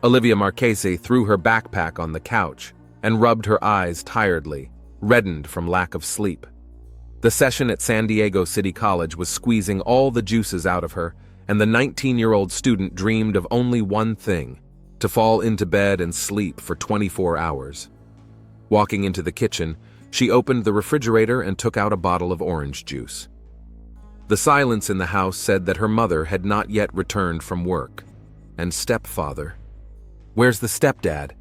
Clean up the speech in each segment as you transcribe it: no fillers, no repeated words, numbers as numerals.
Olivia Marchese threw her backpack on the couch and rubbed her eyes tiredly, reddened from lack of sleep. The session at San Diego City College was squeezing all the juices out of her, and the 19-year-old student dreamed of only one thing: to fall into bed and sleep for 24 hours. Walking into the kitchen, she opened the refrigerator and took out a bottle of orange juice. The silence in the house said that her mother had not yet returned from work. And stepfather. Where's the stepdad?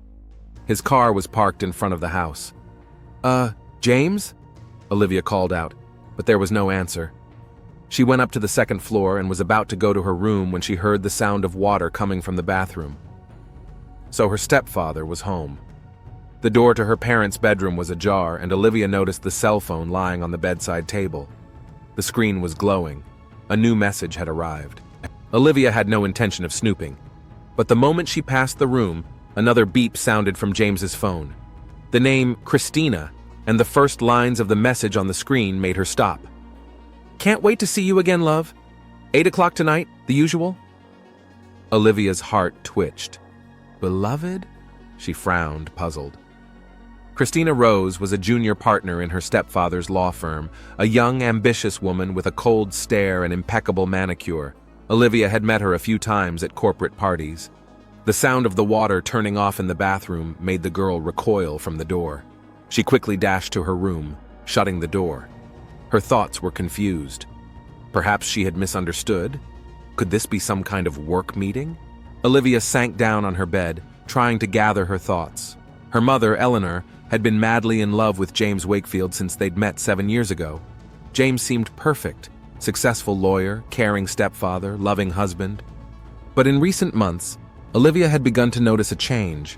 His car was parked in front of the house. James? Olivia called out, but there was no answer. She went up to the second floor and was about to go to her room when she heard the sound of water coming from the bathroom. So her stepfather was home. The door to her parents' bedroom was ajar, and Olivia noticed the cell phone lying on the bedside table. The screen was glowing. A new message had arrived. Olivia had no intention of snooping, but the moment she passed the room, another beep sounded from James's phone. The name Christina and the first lines of the message on the screen made her stop. "Can't wait to see you again, love. 8 o'clock tonight, the usual?" Olivia's heart twitched. "Beloved?" She frowned, puzzled. Christina Rose was a junior partner in her stepfather's law firm, a young, ambitious woman with a cold stare and impeccable manicure. Olivia had met her a few times at corporate parties. The sound of the water turning off in the bathroom made the girl recoil from the door. She quickly dashed to her room, shutting the door. Her thoughts were confused. Perhaps she had misunderstood? Could this be some kind of work meeting? Olivia sank down on her bed, trying to gather her thoughts. Her mother, Eleanor, had been madly in love with James Wakefield since they'd met 7 years ago. James seemed perfect, successful lawyer, caring stepfather, loving husband. But in recent months, Olivia had begun to notice a change.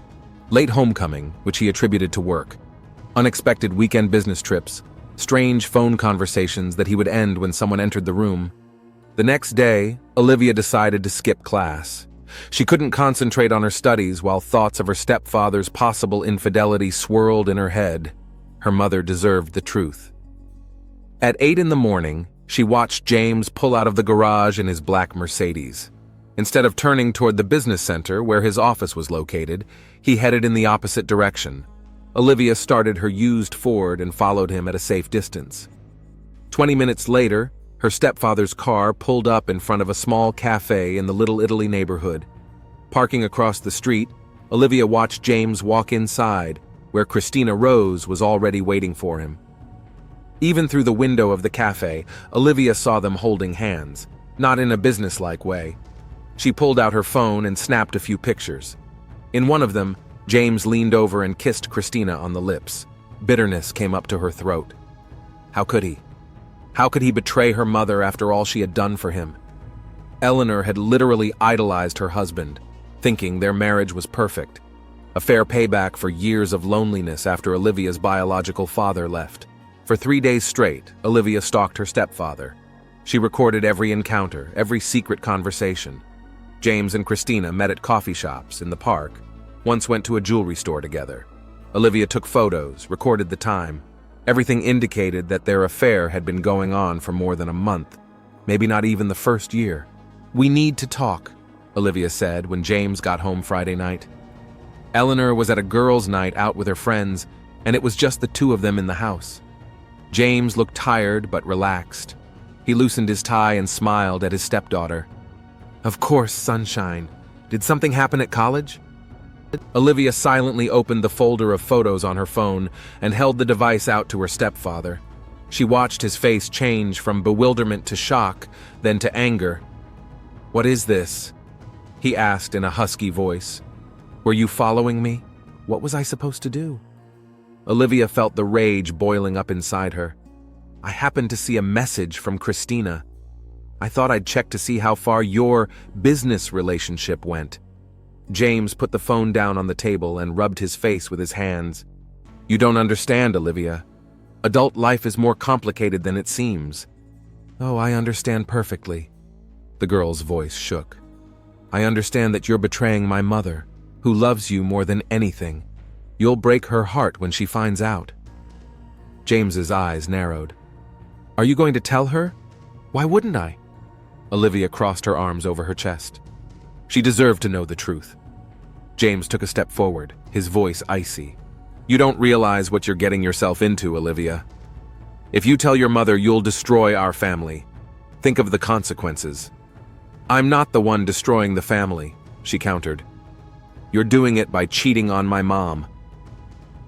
Late homecoming, which he attributed to work. Unexpected weekend business trips. Strange phone conversations that he would end when someone entered the room. The next day, Olivia decided to skip class. She couldn't concentrate on her studies while thoughts of her stepfather's possible infidelity swirled in her head. Her mother deserved the truth. At 8 in the morning, she watched James pull out of the garage in his black Mercedes. Instead of turning toward the business center where his office was located, he headed in the opposite direction. Olivia started her used Ford and followed him at a safe distance. 20 minutes later, her stepfather's car pulled up in front of a small cafe in the Little Italy neighborhood. Parking across the street, Olivia watched James walk inside, where Christina Rose was already waiting for him. Even through the window of the cafe, Olivia saw them holding hands, not in a businesslike way. She pulled out her phone and snapped a few pictures. In one of them, James leaned over and kissed Christina on the lips. Bitterness came up to her throat. How could he? How could he betray her mother after all she had done for him? Eleanor had literally idolized her husband, thinking their marriage was perfect. A fair payback for years of loneliness after Olivia's biological father left. For 3 days straight, Olivia stalked her stepfather. She recorded every encounter, every secret conversation. James and Christina met at coffee shops, in the park, once went to a jewelry store together. Olivia took photos, recorded the time. Everything indicated that their affair had been going on for more than a month, maybe not even the first year. "We need to talk," Olivia said when James got home Friday night. Eleanor was at a girls' night out with her friends, and it was just the two of them in the house. James looked tired but relaxed. He loosened his tie and smiled at his stepdaughter. "Of course, sunshine. Did something happen at college?" Olivia silently opened the folder of photos on her phone and held the device out to her stepfather. She watched his face change from bewilderment to shock, then to anger. "What is this?" he asked in a husky voice. "Were you following me? What was I supposed to do?" Olivia felt the rage boiling up inside her. "I happened to see a message from Christina. I thought I'd check to see how far your business relationship went." James put the phone down on the table and rubbed his face with his hands. "You don't understand, Olivia. Adult life is more complicated than it seems." "Oh, I understand perfectly." The girl's voice shook. "I understand that you're betraying my mother, who loves you more than anything. You'll break her heart when she finds out." James's eyes narrowed. "Are you going to tell her? Why wouldn't I?" Olivia crossed her arms over her chest. She deserved to know the truth. James took a step forward, his voice icy. "You don't realize what you're getting yourself into, Olivia. If you tell your mother, you'll destroy our family. Think of the consequences." "I'm not the one destroying the family," she countered. "You're doing it by cheating on my mom."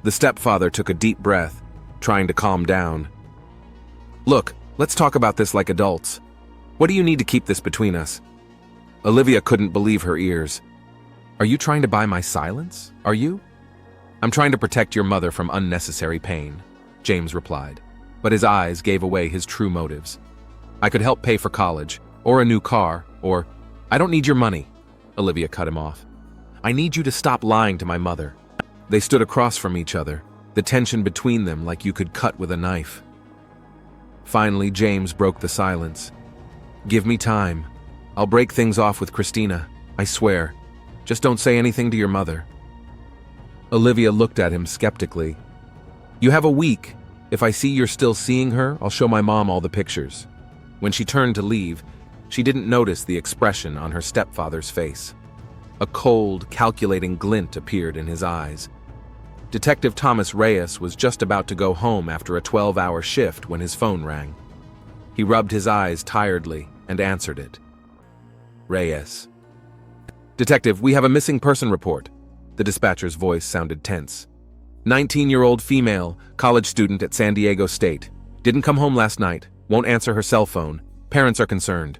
The stepfather took a deep breath, trying to calm down. "Look, let's talk about this like adults. What do you need to keep this between us?" Olivia couldn't believe her ears. "Are you trying to buy my silence? Are you?" "I'm trying to protect your mother from unnecessary pain," James replied, but his eyes gave away his true motives. "I could help pay for college, or a new car, or—" "I don't need your money," Olivia cut him off. "I need you to stop lying to my mother." They stood across from each other, the tension between them like you could cut with a knife. Finally, James broke the silence. "Give me time. I'll break things off with Christina, I swear. Just don't say anything to your mother." Olivia looked at him skeptically. "You have a week. If I see you're still seeing her, I'll show my mom all the pictures." When she turned to leave, she didn't notice the expression on her stepfather's face. A cold, calculating glint appeared in his eyes. Detective Thomas Reyes was just about to go home after a 12-hour shift when his phone rang. He rubbed his eyes tiredly and answered it. "Reyes." "Detective, we have a missing person report." The dispatcher's voice sounded tense. 19-year-old female, college student at San Diego State. Didn't come home last night, won't answer her cell phone. Parents are concerned.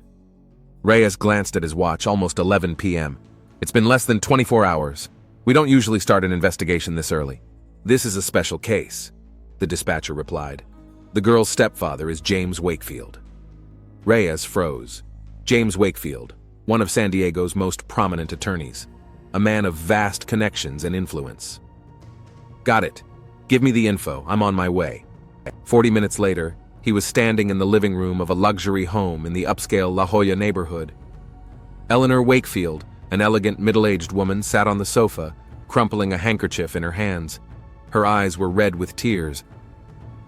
Reyes glanced at his watch, almost 11 p.m. "It's been less than 24 hours. We don't usually start an investigation this early. This is a special case," the dispatcher replied. "The girl's stepfather is James Wakefield." Reyes froze. James Wakefield, one of San Diego's most prominent attorneys, a man of vast connections and influence. "Got it. Give me the info. I'm on my way." 40 minutes later, he was standing in the living room of a luxury home in the upscale La Jolla neighborhood. Eleanor Wakefield, an elegant middle-aged woman, sat on the sofa, crumpling a handkerchief in her hands. Her eyes were red with tears.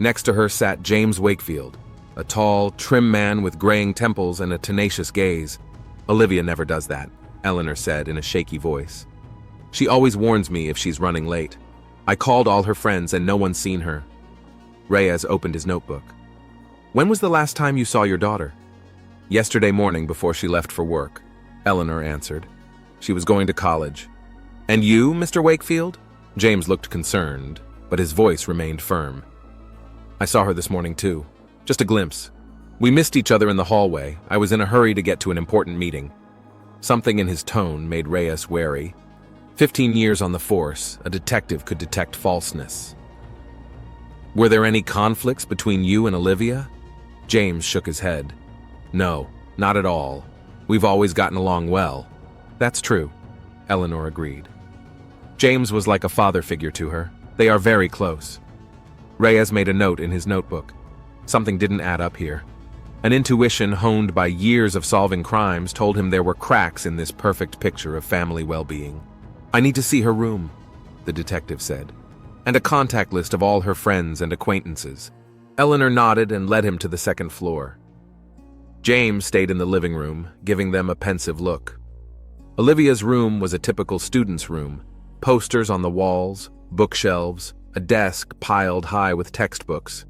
Next to her sat James Wakefield, a tall, trim man with graying temples and a tenacious gaze. "Olivia never does that," Eleanor said in a shaky voice. "She always warns me if she's running late. I called all her friends and no one's seen her." Reyes opened his notebook. "When was the last time you saw your daughter?" "Yesterday morning before she left for work," Eleanor answered. "She was going to college." "And you, Mr. Wakefield?" James looked concerned, but his voice remained firm. "I saw her this morning too. Just a glimpse. We missed each other in the hallway. I was in a hurry to get to an important meeting." Something in his tone made Reyes wary. 15 years on the force, a detective could detect falseness. "Were there any conflicts between you and Olivia?" James shook his head. "No, not at all. We've always gotten along well." "That's true," Eleanor agreed. James was like a father figure to her. They are very close. Reyes made a note in his notebook. Something didn't add up here. An intuition honed by years of solving crimes told him there were cracks in this perfect picture of family well-being. "I need to see her room," the detective said, "and a contact list of all her friends and acquaintances." Eleanor nodded and led him to the second floor. James stayed in the living room, giving them a pensive look. Olivia's room was a typical student's room. Posters on the walls, bookshelves, a desk piled high with textbooks.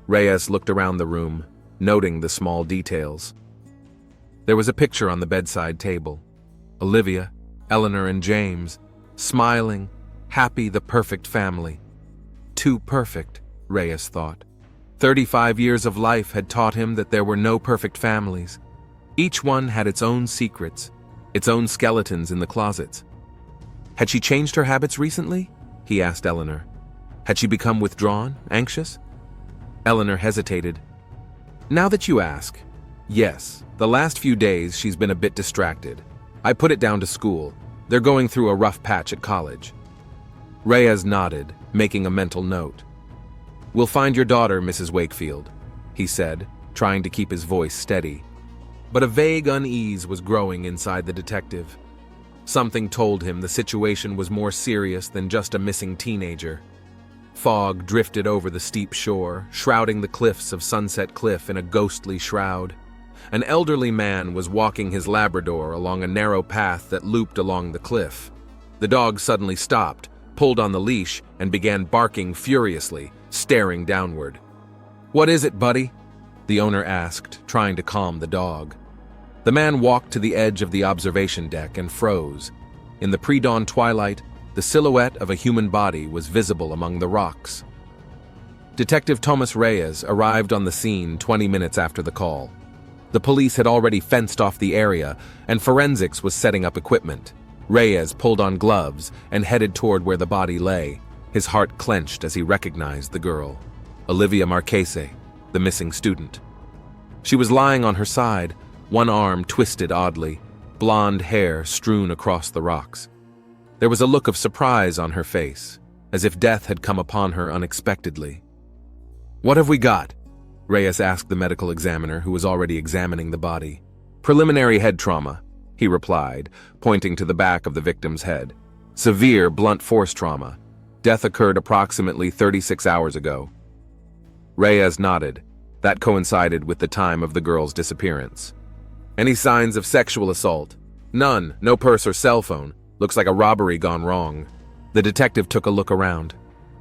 Reyes looked around the room, noting the small details. There was a picture on the bedside table. Olivia, Eleanor, and James, smiling, happy, the perfect family. Too perfect, Reyes thought. 35 years of life had taught him that there were no perfect families. Each one had its own secrets, its own skeletons in the closets. Had she changed her habits recently? He asked Eleanor. Had she become withdrawn, anxious? Eleanor hesitated. Now that you ask, yes, the last few days she's been a bit distracted. I put it down to school. They're going through a rough patch at college. Reyes nodded, making a mental note. We'll find your daughter, Mrs. Wakefield, he said, trying to keep his voice steady. But a vague unease was growing inside the detective. Something told him the situation was more serious than just a missing teenager. Fog drifted over the steep shore, shrouding the cliffs of Sunset Cliff in a ghostly shroud. An elderly man was walking his Labrador along a narrow path that looped along the cliff. The dog suddenly stopped, pulled on the leash, and began barking furiously, staring downward. "What is it, buddy?" the owner asked, trying to calm the dog. The man walked to the edge of the observation deck and froze. In the pre-dawn twilight, the silhouette of a human body was visible among the rocks. Detective Thomas Reyes arrived on the scene 20 minutes after the call. The police had already fenced off the area, and forensics was setting up equipment. Reyes pulled on gloves and headed toward where the body lay. His heart clenched as he recognized the girl, Olivia Marchese, the missing student. She was lying on her side, one arm twisted oddly, blonde hair strewn across the rocks. There was a look of surprise on her face, as if death had come upon her unexpectedly. "What have we got?" Reyes asked the medical examiner, who was already examining the body. "Preliminary head trauma," he replied, pointing to the back of the victim's head. "Severe blunt force trauma. Death occurred approximately 36 hours ago." Reyes nodded. That coincided with the time of the girl's disappearance. "Any signs of sexual assault?" "None. No purse or cell phone. Looks like a robbery gone wrong." The detective took a look around.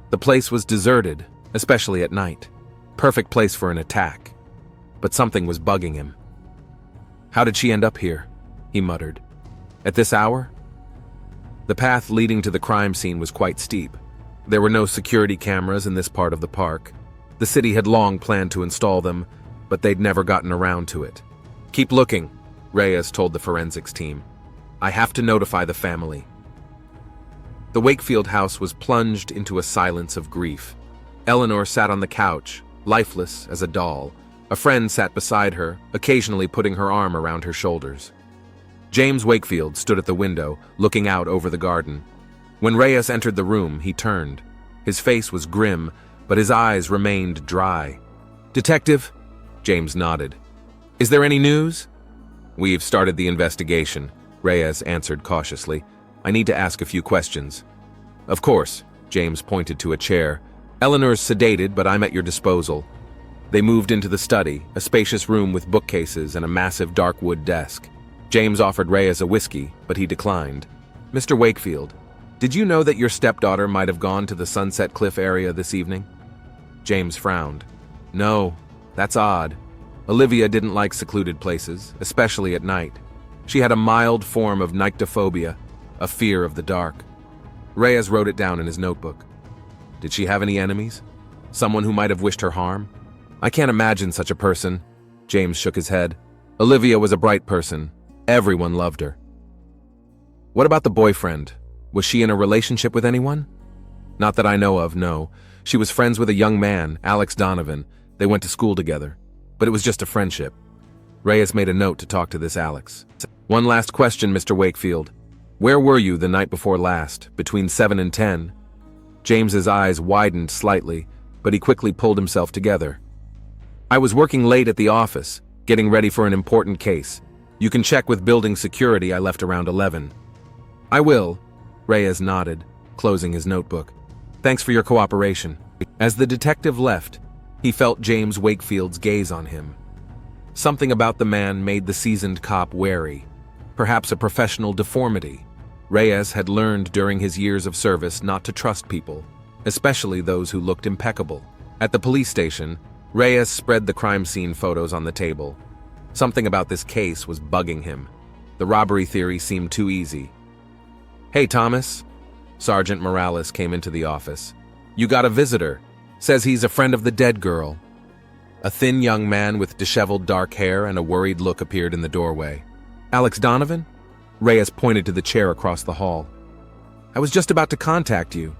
The place was deserted, especially at night. Perfect place for an attack. But something was bugging him. "How did she end up here?" he muttered. "At this hour?" The path leading to the crime scene was quite steep. There were no security cameras in this part of the park. The city had long planned to install them, but they'd never gotten around to it. "Keep looking," Reyes told the forensics team. "I have to notify the family." The Wakefield house was plunged into a silence of grief. Eleanor sat on the couch, lifeless as a doll. A friend sat beside her, occasionally putting her arm around her shoulders. James Wakefield stood at the window, looking out over the garden. When Reyes entered the room, he turned. His face was grim, but his eyes remained dry. "Detective?" James nodded. "Is there any news?" "We've started the investigation," Reyes answered cautiously. "I need to ask a few questions." "Of course," James pointed to a chair. "Eleanor's sedated, but I'm at your disposal." They moved into the study, a spacious room with bookcases and a massive dark wood desk. James offered Reyes a whiskey, but he declined. "Mr. Wakefield, did you know that your stepdaughter might have gone to the Sunset Cliff area this evening?" James frowned. "No, that's odd. Olivia didn't like secluded places, especially at night. She had a mild form of nyctophobia, a fear of the dark." Reyes wrote it down in his notebook. "Did she have any enemies? Someone who might have wished her harm?" "I can't imagine such a person." James shook his head. "Olivia was a bright person. Everyone loved her." "What about the boyfriend? Was she in a relationship with anyone?" "Not that I know of, no. She was friends with a young man, Alex Donovan. They went to school together. But it was just a friendship." Reyes made a note to talk to this Alex. "One last question, Mr. Wakefield. Where were you the night before last, between 7 and 10? James's eyes widened slightly, but he quickly pulled himself together. "I was working late at the office, getting ready for an important case. You can check with building security. I left around 11. "I will," Reyes nodded, closing his notebook. "Thanks for your cooperation." As the detective left, he felt James Wakefield's gaze on him. Something about the man made the seasoned cop wary. Perhaps a professional deformity. Reyes had learned during his years of service not to trust people, especially those who looked impeccable. At the police station, Reyes spread the crime scene photos on the table. Something about this case was bugging him. The robbery theory seemed too easy. "Hey, Thomas." Sergeant Morales came into the office. "You got a visitor. Says he's a friend of the dead girl." A thin young man with disheveled dark hair and a worried look appeared in the doorway. "Alex Donovan?" Reyes pointed to the chair across the hall. "I was just about to contact you."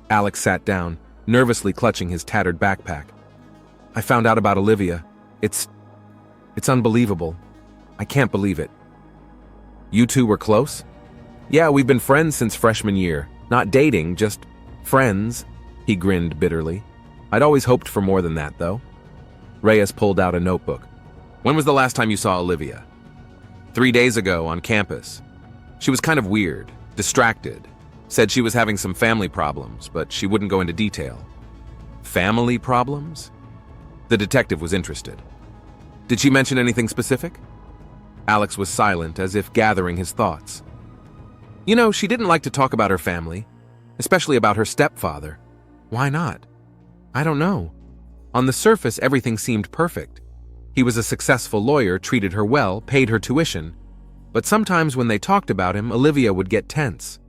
Alex sat down, nervously clutching his tattered backpack. "I found out about Olivia. It's unbelievable. I can't believe it." "You two were close?" "Yeah, we've been friends since freshman year. Not dating, just friends." He grinned bitterly. "I'd always hoped for more than that, though." Reyes pulled out a notebook. "When was the last time you saw Olivia?" 3 days ago on campus. She was kind of weird, distracted. Said she was having some family problems, but she wouldn't go into detail." "Family problems?" The detective was interested. "Did she mention anything specific?" Alex was silent, as if gathering his thoughts. You know, she didn't like to talk about her family, especially about her stepfather. Why not? I don't know. On the surface, everything seemed perfect. He was a successful lawyer, treated her well, paid her tuition. But sometimes when they talked about him, Olivia would get tense.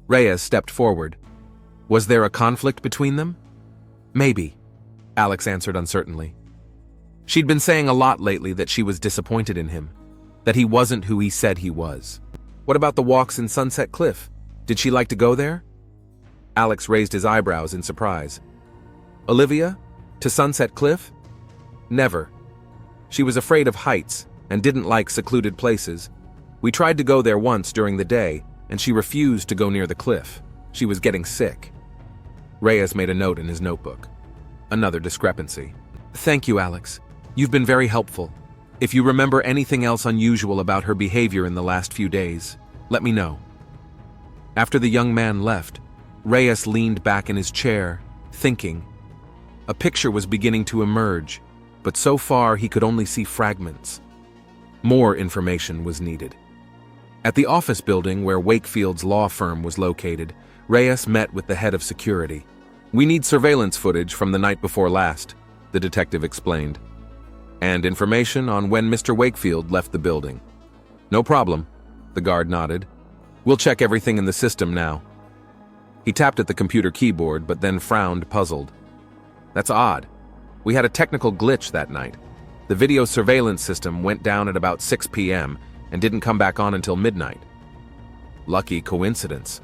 Reyes stepped forward. Was there a conflict between them? Maybe, Alex answered uncertainly. She'd been saying a lot lately that she was disappointed in him, that he wasn't who he said he was. What about the walks in Sunset Cliff? Did she like to go there? Alex raised his eyebrows in surprise. Olivia? To Sunset Cliff? Never. She was afraid of heights and didn't like secluded places. We tried to go there once during the day, and she refused to go near the cliff. She was getting sick. Reyes made a note in his notebook. Another discrepancy. Thank you, Alex. You've been very helpful. If you remember anything else unusual about her behavior in the last few days, let me know. After the young man left, Reyes leaned back in his chair, thinking. A picture was beginning to emerge, but so far he could only see fragments. More information was needed. At the office building where Wakefield's law firm was located, Reyes met with the head of security. We need surveillance footage from the night before last, the detective explained. And information on when Mr. Wakefield left the building. No problem, the guard nodded. We'll check everything in the system now. He tapped at the computer keyboard, but then frowned, puzzled. That's odd. We had a technical glitch that night. The video surveillance system went down at about 6 p.m. and didn't come back on until midnight. Lucky coincidence,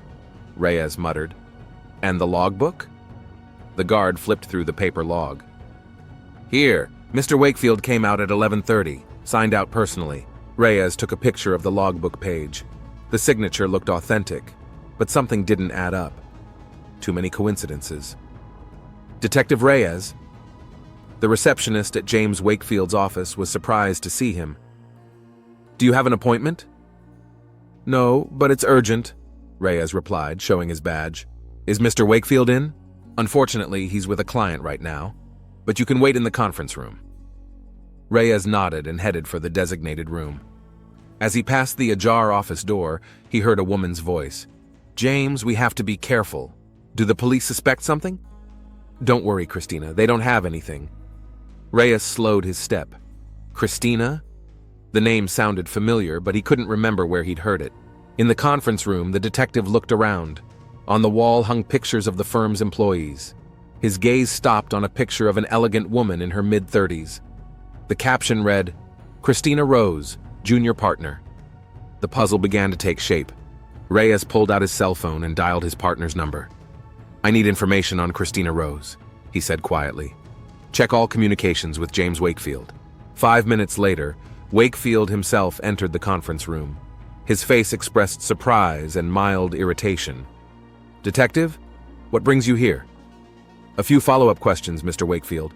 Reyes muttered. And the logbook? The guard flipped through the paper log. Here, Mr. Wakefield came out at 11:30, signed out personally. Reyes took a picture of the logbook page. The signature looked authentic, but something didn't add up. Too many coincidences. Detective Reyes? The receptionist at James Wakefield's office was surprised to see him. Do you have an appointment? No, but it's urgent, Reyes replied, showing his badge. Is Mr. Wakefield in? Unfortunately, he's with a client right now, but you can wait in the conference room. Reyes nodded and headed for the designated room. As he passed the ajar office door, he heard a woman's voice. James, we have to be careful. Do the police suspect something? Don't worry, Christina, they don't have anything. Reyes slowed his step. Christina? The name sounded familiar, but he couldn't remember where he'd heard it. In the conference room, the detective looked around. On the wall hung pictures of the firm's employees. His gaze stopped on a picture of an elegant woman in her mid-30s. The caption read, Christina Rose, junior partner. The puzzle began to take shape. Reyes pulled out his cell phone and dialed his partner's number. I need information on Christina Rose, he said quietly. Check all communications with James Wakefield. 5 minutes later, Wakefield himself entered the conference room. His face expressed surprise and mild irritation. Detective, what brings you here? A few follow-up questions, Mr. Wakefield.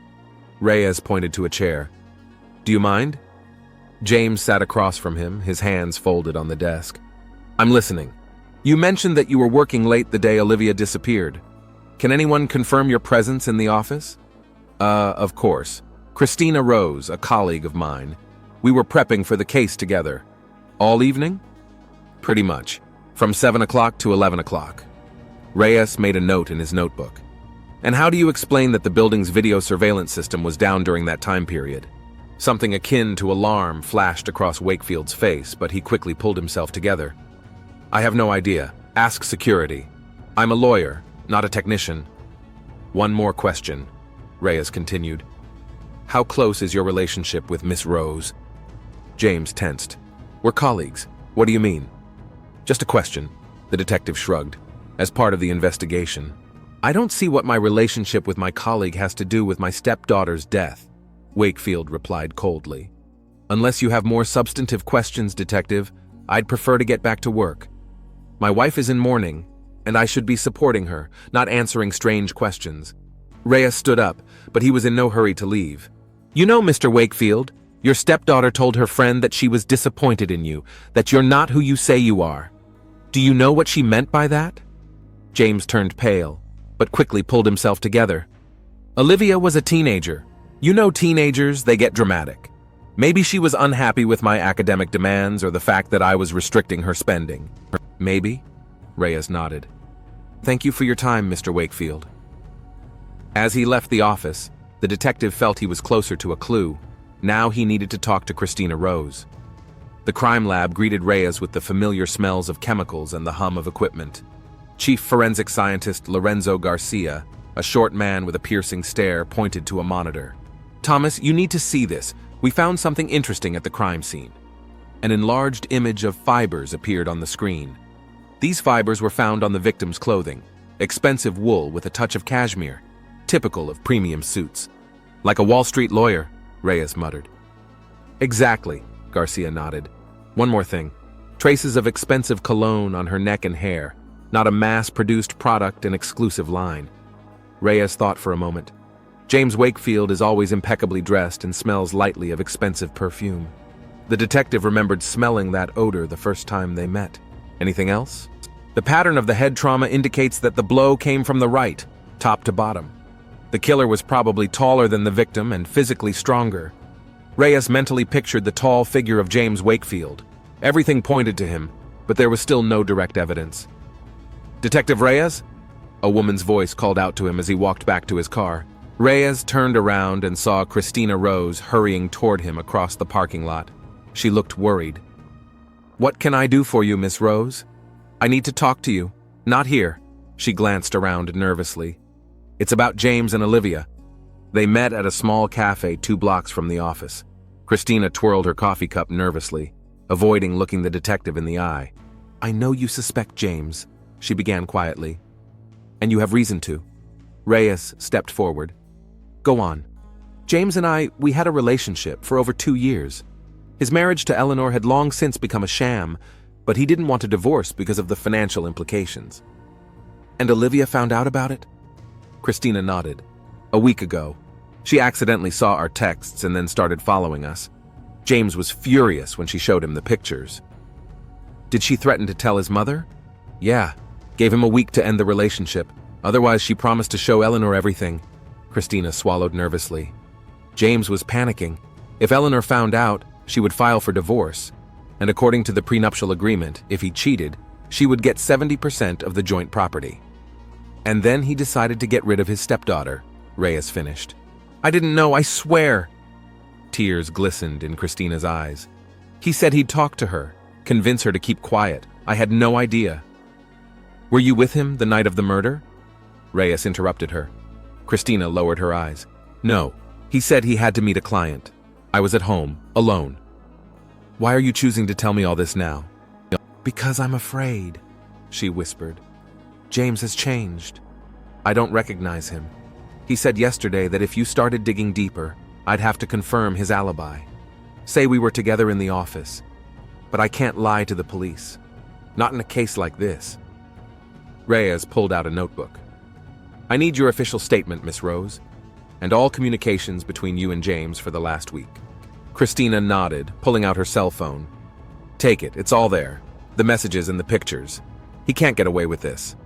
Reyes pointed to a chair. Do you mind? James sat across from him, his hands folded on the desk. I'm listening. You mentioned that you were working late the day Olivia disappeared. Can anyone confirm your presence in the office? Of course. Christina Rose, a colleague of mine. We were prepping for the case together. All evening? Pretty much. From 7 o'clock to 11 o'clock. Reyes made a note in his notebook. And how do you explain that the building's video surveillance system was down during that time period? Something akin to alarm flashed across Wakefield's face, but he quickly pulled himself together. I have no idea. Ask security. I'm a lawyer, not a technician. One more question, Reyes continued. How close is your relationship with Miss Rose? James tensed. We're colleagues. What do you mean? Just a question, the detective shrugged. As part of the investigation, I don't see what my relationship with my colleague has to do with my stepdaughter's death, Wakefield replied coldly. Unless you have more substantive questions, detective, I'd prefer to get back to work. My wife is in mourning, and I should be supporting her, not answering strange questions. Reyes stood up, but he was in no hurry to leave. You know, Mr. Wakefield, your stepdaughter told her friend that she was disappointed in you, that you're not who you say you are. Do you know what she meant by that? James turned pale, but quickly pulled himself together. Olivia was a teenager. You know teenagers, they get dramatic. Maybe she was unhappy with my academic demands or the fact that I was restricting her spending. Maybe, Reyes nodded. Thank you for your time, Mr. Wakefield. As he left the office, the detective felt he was closer to a clue. Now he needed to talk to Christina Rose. The crime lab greeted Reyes with the familiar smells of chemicals and the hum of equipment. Chief forensic scientist Lorenzo Garcia, a short man with a piercing stare, pointed to a monitor. Thomas, you need to see this. We found something interesting at the crime scene. An enlarged image of fibers appeared on the screen. These fibers were found on the victim's clothing, expensive wool with a touch of cashmere, typical of premium suits. Like a Wall Street lawyer, Reyes muttered. Exactly, Garcia nodded. One more thing. Traces of expensive cologne on her neck and hair, not a mass-produced product, an exclusive line. Reyes thought for a moment. James Wakefield is always impeccably dressed and smells lightly of expensive perfume. The detective remembered smelling that odor the first time they met. Anything else? The pattern of the head trauma indicates that the blow came from the right, top to bottom. The killer was probably taller than the victim and physically stronger. Reyes mentally pictured the tall figure of James Wakefield. Everything pointed to him, but there was still no direct evidence. Detective Reyes? A woman's voice called out to him as he walked back to his car. Reyes turned around and saw Christina Rose hurrying toward him across the parking lot. She looked worried. What can I do for you, Miss Rose? I need to talk to you. Not here. She glanced around nervously. It's about James and Olivia. They met at a small cafe 2 blocks from the office. Christina twirled her coffee cup nervously, avoiding looking the detective in the eye. I know you suspect James, she began quietly. And you have reason to. Reyes stepped forward. Go on. James and we had a relationship for over 2 years. His marriage to Eleanor had long since become a sham, but he didn't want a divorce because of the financial implications. And Olivia found out about it? Christina nodded. A week ago. She accidentally saw our texts and then started following us. James was furious when she showed him the pictures. Did she threaten to tell his mother? Yeah. Gave him a week to end the relationship. Otherwise, she promised to show Eleanor everything. Christina swallowed nervously. James was panicking. If Eleanor found out, she would file for divorce. And according to the prenuptial agreement, if he cheated, she would get 70% of the joint property. And then he decided to get rid of his stepdaughter, Reyes finished. I didn't know, I swear. Tears glistened in Christina's eyes. He said he'd talk to her, convince her to keep quiet. I had no idea. Were you with him the night of the murder? Reyes interrupted her. Christina lowered her eyes. No, he said he had to meet a client. I was at home, alone. Why are you choosing to tell me all this now? Because I'm afraid, she whispered. James has changed. I don't recognize him. He said yesterday that if you started digging deeper, I'd have to confirm his alibi. Say we were together in the office. But I can't lie to the police. Not in a case like this. Reyes pulled out a notebook. I need your official statement, Miss Rose, and all communications between you and James for the last week. Christina nodded, pulling out her cell phone. Take it, it's all there. The messages and the pictures. He can't get away with this.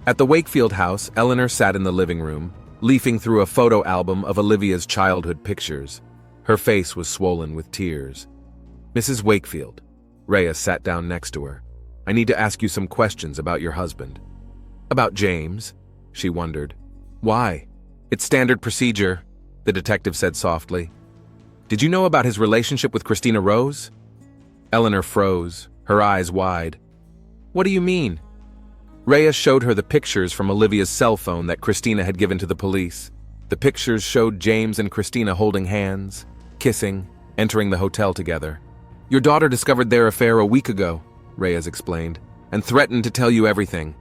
At the Wakefield house, Eleanor sat in the living room, leafing through a photo album of Olivia's childhood pictures. Her face was swollen with tears. Mrs. Wakefield. Reyes sat down next to her. I need to ask you some questions about your husband. About James? She wondered. Why? It's standard procedure, the detective said softly. Did you know about his relationship with Christina Rose? Eleanor froze, her eyes wide. What do you mean? Reyes showed her the pictures from Olivia's cell phone that Christina had given to the police. The pictures showed James and Christina holding hands, kissing, entering the hotel together. Your daughter discovered their affair a week ago, Reyes explained, and threatened to tell you everything.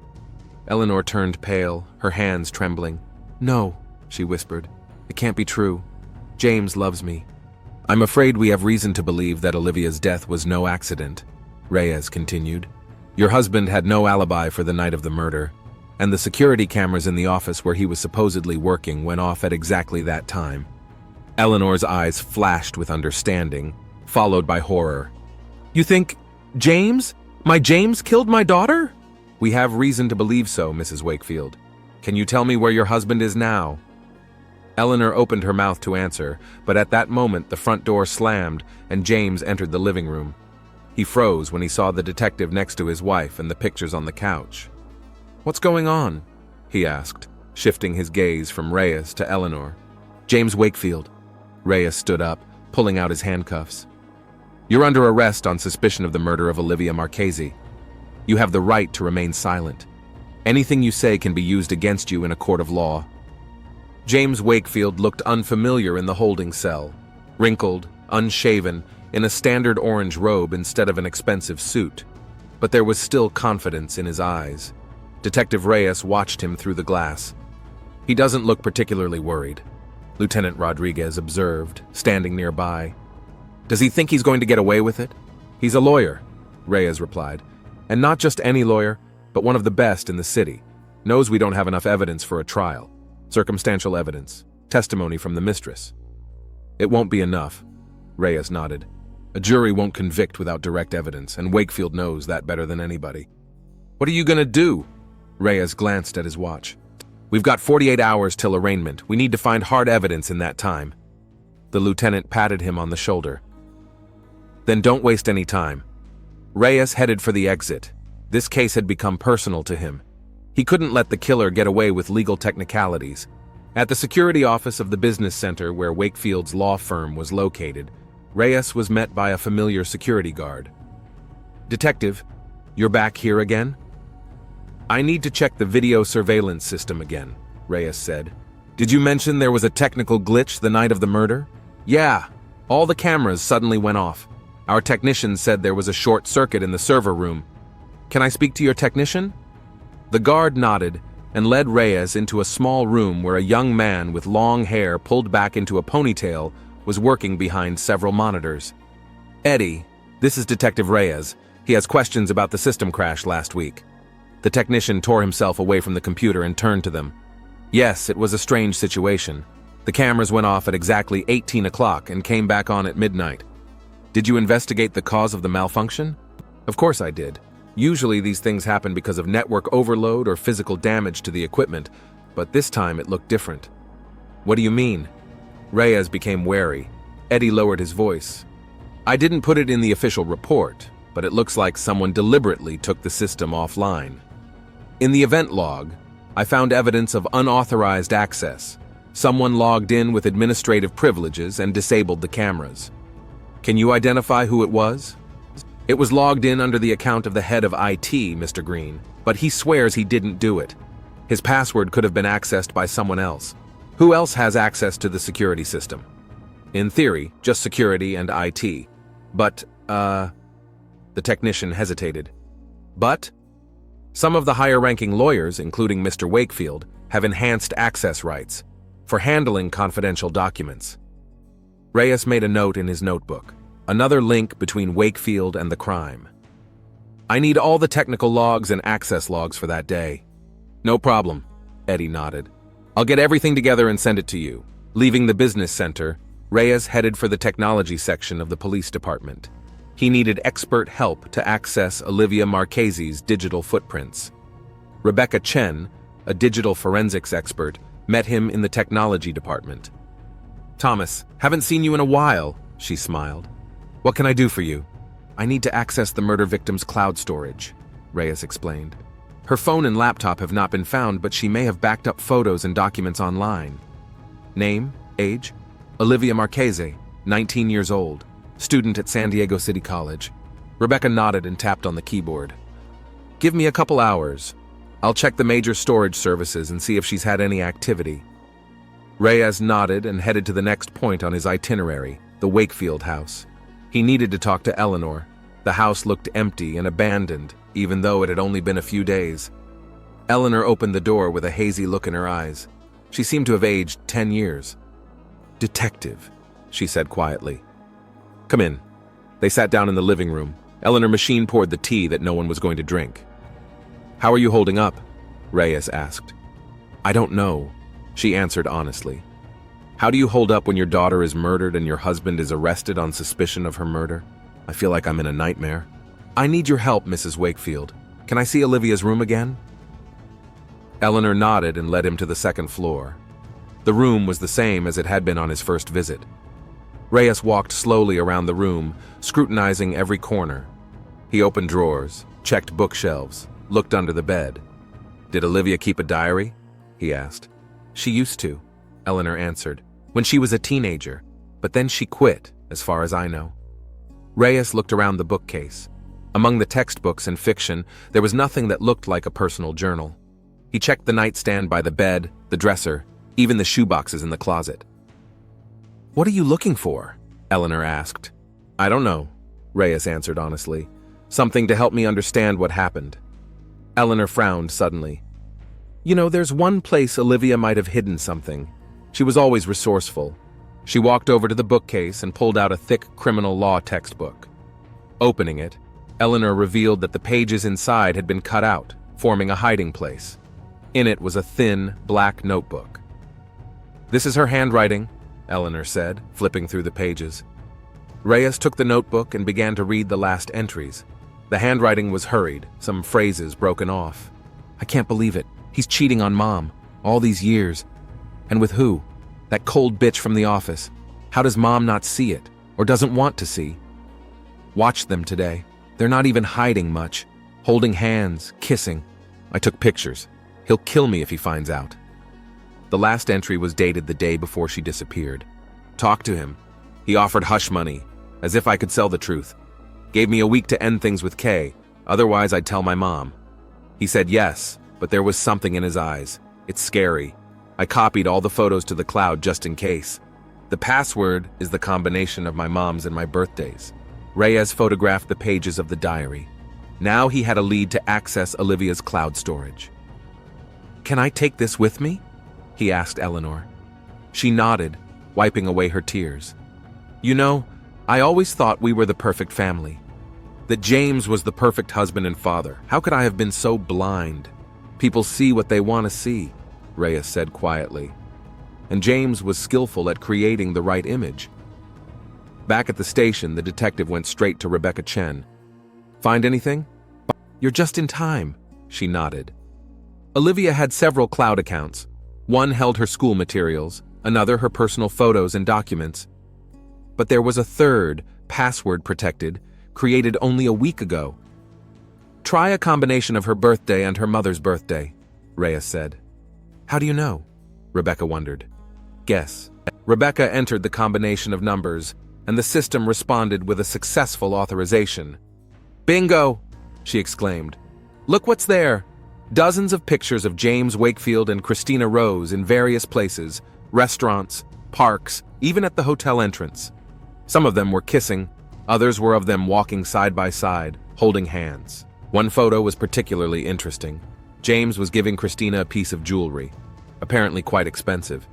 Eleanor turned pale, her hands trembling. No, she whispered. It can't be true. James loves me. I'm afraid we have reason to believe that Olivia's death was no accident, Reyes continued. Your husband had no alibi for the night of the murder, and the security cameras in the office where he was supposedly working went off at exactly that time. Eleanor's eyes flashed with understanding, followed by horror. You think James? My James killed my daughter? We have reason to believe so, Mrs. Wakefield. Can you tell me where your husband is now? Eleanor opened her mouth to answer, but at that moment the front door slammed and James entered the living room. He froze when he saw the detective next to his wife and the pictures on the couch. "What's going on?" he asked, shifting his gaze from Reyes to Eleanor. "James Wakefield." Reyes stood up, pulling out his handcuffs. "You're under arrest on suspicion of the murder of Olivia Marchese. You have the right to remain silent. Anything you say can be used against you in a court of law." James Wakefield looked unfamiliar in the holding cell, wrinkled, unshaven, in a standard orange robe instead of an expensive suit. But there was still confidence in his eyes. Detective Reyes watched him through the glass. "He doesn't look particularly worried," Lieutenant Rodriguez observed, standing nearby. "Does he think he's going to get away with it?" "He's a lawyer," Reyes replied. "And not just any lawyer, but one of the best in the city. Knows we don't have enough evidence for a trial. Circumstantial evidence. Testimony from the mistress." "It won't be enough," Reyes nodded. "A jury won't convict without direct evidence, and Wakefield knows that better than anybody." "What are you gonna do?" Reyes glanced at his watch. "We've got 48 hours till arraignment. We need to find hard evidence in that time." The lieutenant patted him on the shoulder. "Then don't waste any time." Reyes headed for the exit. This case had become personal to him. He couldn't let the killer get away with legal technicalities. At the security office of the business center where Wakefield's law firm was located, Reyes was met by a familiar security guard. "Detective, you're back here again?" "I need to check the video surveillance system again," Reyes said. "Did you mention there was a technical glitch the night of the murder?" "Yeah, all the cameras suddenly went off. Our technician said there was a short circuit in the server room. Can I speak to your technician?" The guard nodded and led Reyes into a small room where a young man with long hair pulled back into a ponytail was working behind several monitors. "Eddie, this is Detective Reyes. He has questions about the system crash last week." The technician tore himself away from the computer and turned to them. "Yes, it was a strange situation. The cameras went off at exactly 18 o'clock and came back on at midnight. Did you investigate the cause of the malfunction?" "Of course I did. Usually these things happen because of network overload or physical damage to the equipment, but this time it looked different." "What do you mean?" Reyes became wary. Eddie lowered his voice. "I didn't put it in the official report, but it looks like someone deliberately took the system offline. In the event log, I found evidence of unauthorized access. Someone logged in with administrative privileges and disabled the cameras. Can you identify who it was?" "It was logged in under the account of the head of IT, Mr. Green, but he swears he didn't do it. His password could have been accessed by someone else. Who else has access to the security system?" "In theory, just security and IT. But, The technician hesitated. "But?" "Some of the higher-ranking lawyers, including Mr. Wakefield, have enhanced access rights for handling confidential documents." Reyes made a note in his notebook. Another link between Wakefield and the crime. "I need all the technical logs and access logs for that day." "No problem," Eddie nodded. "I'll get everything together and send it to you." Leaving the business center, Reyes headed for the technology section of the police department. He needed expert help to access Olivia Marchese's digital footprints. Rebecca Chen, a digital forensics expert, met him in the technology department. "Thomas, haven't seen you in a while," she smiled. "What can I do for you?" "I need to access the murder victim's cloud storage," Reyes explained. "Her phone and laptop have not been found, but she may have backed up photos and documents online." "Name? Age?" "Olivia Marchese, 19 years old, student at San Diego City College." Rebecca nodded and tapped on the keyboard. "Give me a couple hours. I'll check the major storage services and see if she's had any activity." Reyes nodded and headed to the next point on his itinerary, the Wakefield house. He needed to talk to Eleanor. The house looked empty and abandoned, even though it had only been a few days. Eleanor opened the door with a hazy look in her eyes. She seemed to have aged 10 years. "Detective," she said quietly. "Come in." They sat down in the living room. Eleanor machine poured the tea that no one was going to drink. "How are you holding up?" Reyes asked. "I don't know," she answered honestly. "How do you hold up when your daughter is murdered and your husband is arrested on suspicion of her murder? I feel like I'm in a nightmare." "I need your help, Mrs. Wakefield. Can I see Olivia's room again?" Eleanor nodded and led him to the second floor. The room was the same as it had been on his first visit. Reyes walked slowly around the room, scrutinizing every corner. He opened drawers, checked bookshelves, looked under the bed. "Did Olivia keep a diary?" he asked. "She used to," Eleanor answered, "when she was a teenager, but then she quit, as far as I know." Reyes looked around the bookcase. Among the textbooks and fiction, there was nothing that looked like a personal journal. He checked the nightstand by the bed, the dresser, even the shoeboxes in the closet. "What are you looking for?" Eleanor asked. "I don't know," Reyes answered honestly. "Something to help me understand what happened." Eleanor frowned suddenly. "You know, there's one place Olivia might have hidden something. She was always resourceful." She walked over to the bookcase and pulled out a thick criminal law textbook. Opening it, Eleanor revealed that the pages inside had been cut out, forming a hiding place. In it was a thin, black notebook. "This is her handwriting," Eleanor said, flipping through the pages. Reyes took the notebook and began to read the last entries. The handwriting was hurried, some phrases broken off. "I can't believe it. He's cheating on Mom. All these years. And with who? That cold bitch from the office. How does Mom not see it, or doesn't want to see? Watch them today. They're not even hiding much. Holding hands, kissing. I took pictures. He'll kill me if he finds out." The last entry was dated the day before she disappeared. "Talk to him. He offered hush money, as if I could sell the truth. Gave me a week to end things with Kay, otherwise I'd tell my mom. He said yes, but there was something in his eyes. It's scary. I copied all the photos to the cloud just in case. The password is the combination of my mom's and my birthdays." Reyes photographed the pages of the diary. Now he had a lead to access Olivia's cloud storage. "Can I take this with me?" he asked Eleanor. She nodded, wiping away her tears. "You know, I always thought we were the perfect family. That James was the perfect husband and father. How could I have been so blind? People see what they want to see," Reyes said quietly. "And James was skillful at creating the right image." Back at the station, the detective went straight to Rebecca Chen. "Find anything?" "You're just in time," she nodded. Olivia had several cloud accounts. One held her school materials, another her personal photos and documents. But there was a third, password protected, created only a week ago. "Try a combination of her birthday and her mother's birthday," Reyes said. "How do you know?" Rebecca wondered. "Guess." Rebecca entered the combination of numbers, and the system responded with a successful authorization. "Bingo!" she exclaimed. "Look what's there! Dozens of pictures of James Wakefield and Christina Rose in various places, restaurants, parks, even at the hotel entrance. Some of them were kissing, others were of them walking side by side, holding hands. One photo was particularly interesting. James was giving Christina a piece of jewelry, apparently quite expensive.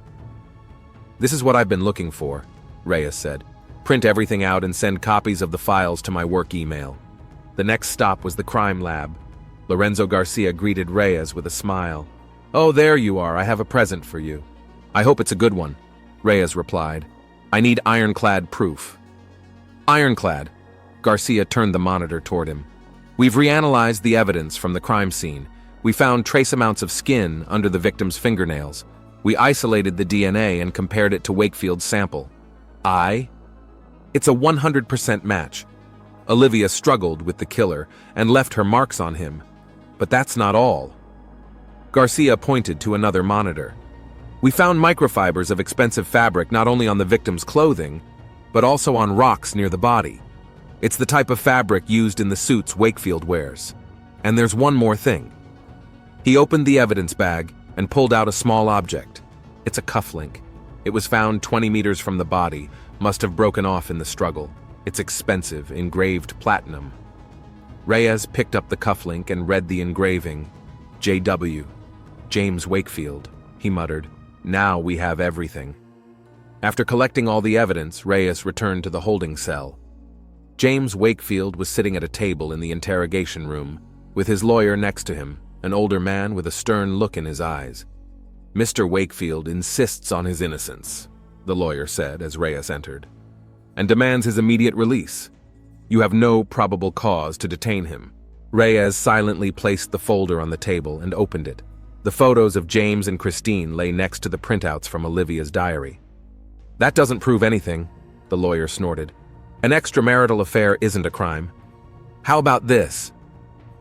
"This is what I've been looking for," Reyes said. "Print everything out and send copies of the files to my work email." The next stop was the crime lab. Lorenzo Garcia greeted Reyes with a smile. "Oh, there you are. I have a present for you." "I hope it's a good one," Reyes replied. "I need ironclad proof." "Ironclad?" Garcia turned the monitor toward him. "We've reanalyzed the evidence from the crime scene. We found trace amounts of skin under the victim's fingernails. We isolated the DNA and compared it to Wakefield's sample. It's a 100% match. Olivia struggled with the killer and left her marks on him. But that's not all." Garcia pointed to another monitor. "We found microfibers of expensive fabric not only on the victim's clothing, but also on rocks near the body. It's the type of fabric used in the suits Wakefield wears. And there's one more thing." He opened the evidence bag and pulled out a small object. It's a cufflink. It was found 20 meters from the body, must have broken off in the struggle. It's expensive, engraved platinum. Reyes picked up the cufflink and read the engraving. "J.W. James Wakefield," he muttered. "Now we have everything." After collecting all the evidence, Reyes returned to the holding cell. James Wakefield was sitting at a table in the interrogation room, with his lawyer next to him, an older man with a stern look in his eyes. "Mr. Wakefield insists on his innocence," the lawyer said as Reyes entered, "and demands his immediate release. You have no probable cause to detain him." Reyes silently placed the folder on the table and opened it. The photos of James and Christine lay next to the printouts from Olivia's diary. "That doesn't prove anything," the lawyer snorted. "An extramarital affair isn't a crime. How about this?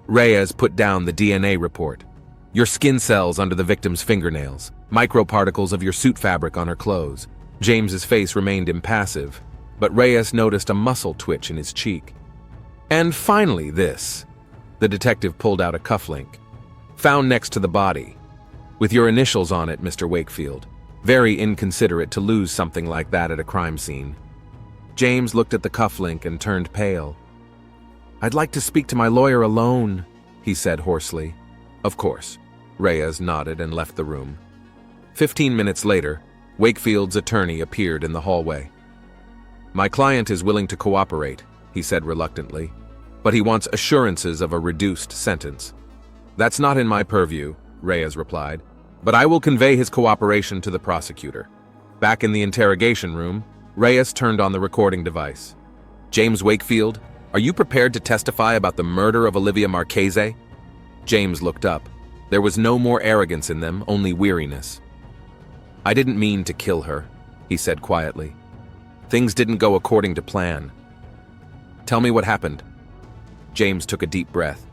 Reyes put down the DNA report. Your skin cells under the victim's fingernails, microparticles of your suit fabric on her clothes. James's face remained impassive, but Reyes noticed a muscle twitch in his cheek. And finally this. The detective pulled out a cufflink. Found next to the body. With your initials on it, Mr. Wakefield. Very inconsiderate to lose something like that at a crime scene. James looked at the cufflink and turned pale. I'd like to speak to my lawyer alone, he said hoarsely. Of course. Reyes nodded and left the room. 15 minutes later, Wakefield's attorney appeared in the hallway. My client is willing to cooperate, he said reluctantly, but he wants assurances of a reduced sentence. That's not in my purview, Reyes replied, but I will convey his cooperation to the prosecutor. Back in the interrogation room, Reyes turned on the recording device. James Wakefield, are you prepared to testify about the murder of Olivia Marchese? James looked up. There was no more arrogance in them, only weariness. I didn't mean to kill her, he said quietly. Things didn't go according to plan. Tell me what happened. James took a deep breath.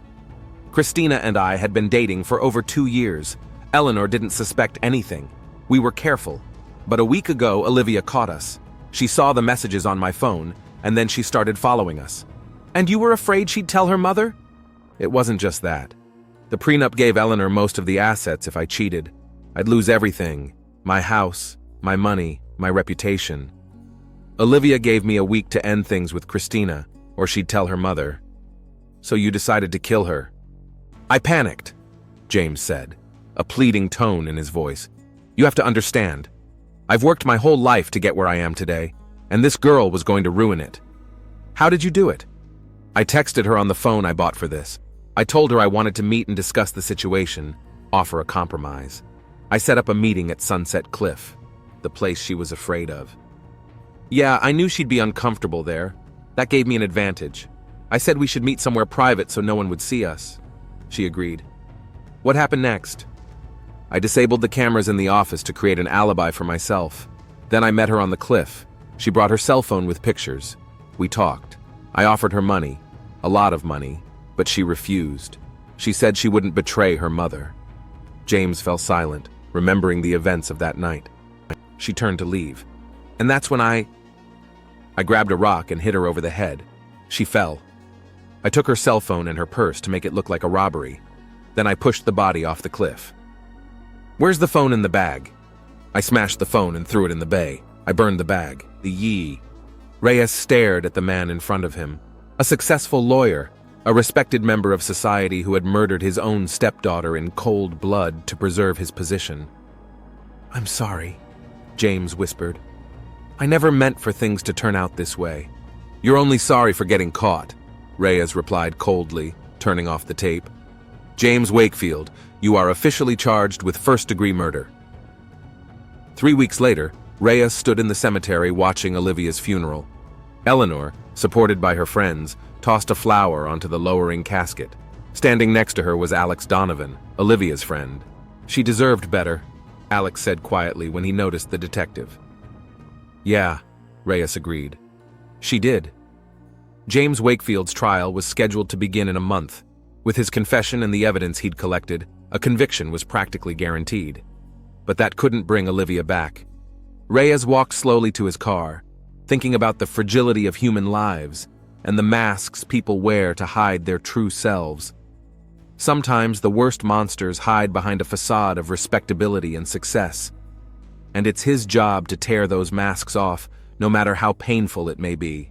Christina and I had been dating for over 2 years. Eleanor didn't suspect anything. We were careful. But a week ago, Olivia caught us. She saw the messages on my phone, and then she started following us. And you were afraid she'd tell her mother? It wasn't just that. The prenup gave Eleanor most of the assets if I cheated. I'd lose everything. My house, my money, my reputation. Olivia gave me a week to end things with Christina, or she'd tell her mother. So you decided to kill her. I panicked, James said, a pleading tone in his voice. You have to understand. I've worked my whole life to get where I am today, and this girl was going to ruin it. How did you do it? I texted her on the phone I bought for this. I told her I wanted to meet and discuss the situation, offer a compromise. I set up a meeting at Sunset Cliff, the place she was afraid of. Yeah, I knew she'd be uncomfortable there. That gave me an advantage. I said we should meet somewhere private so no one would see us. She agreed. What happened next? I disabled the cameras in the office to create an alibi for myself. Then I met her on the cliff. She brought her cell phone with pictures. We talked. I offered her money, a lot of money, but she refused. She said she wouldn't betray her mother. James fell silent, remembering the events of that night. She turned to leave. And that's when I grabbed a rock and hit her over the head. She fell. I took her cell phone and her purse to make it look like a robbery. Then I pushed the body off the cliff. Where's the phone in the bag? I smashed the phone and threw it in the bay. I burned the bag. Reyes stared at the man in front of him. A successful lawyer, a respected member of society who had murdered his own stepdaughter in cold blood to preserve his position. I'm sorry, James whispered. I never meant for things to turn out this way. You're only sorry for getting caught, Reyes replied coldly, turning off the tape. James Wakefield, you are officially charged with first-degree murder. 3 weeks later, Reyes stood in the cemetery watching Olivia's funeral. Eleanor, supported by her friends, tossed a flower onto the lowering casket. Standing next to her was Alex Donovan, Olivia's friend. She deserved better, Alex said quietly when he noticed the detective. Yeah, Reyes agreed. She did. James Wakefield's trial was scheduled to begin in a month. With his confession and the evidence he'd collected, a conviction was practically guaranteed. But that couldn't bring Olivia back. Reyes walked slowly to his car, thinking about the fragility of human lives and the masks people wear to hide their true selves. Sometimes the worst monsters hide behind a facade of respectability and success. And it's his job to tear those masks off, no matter how painful it may be.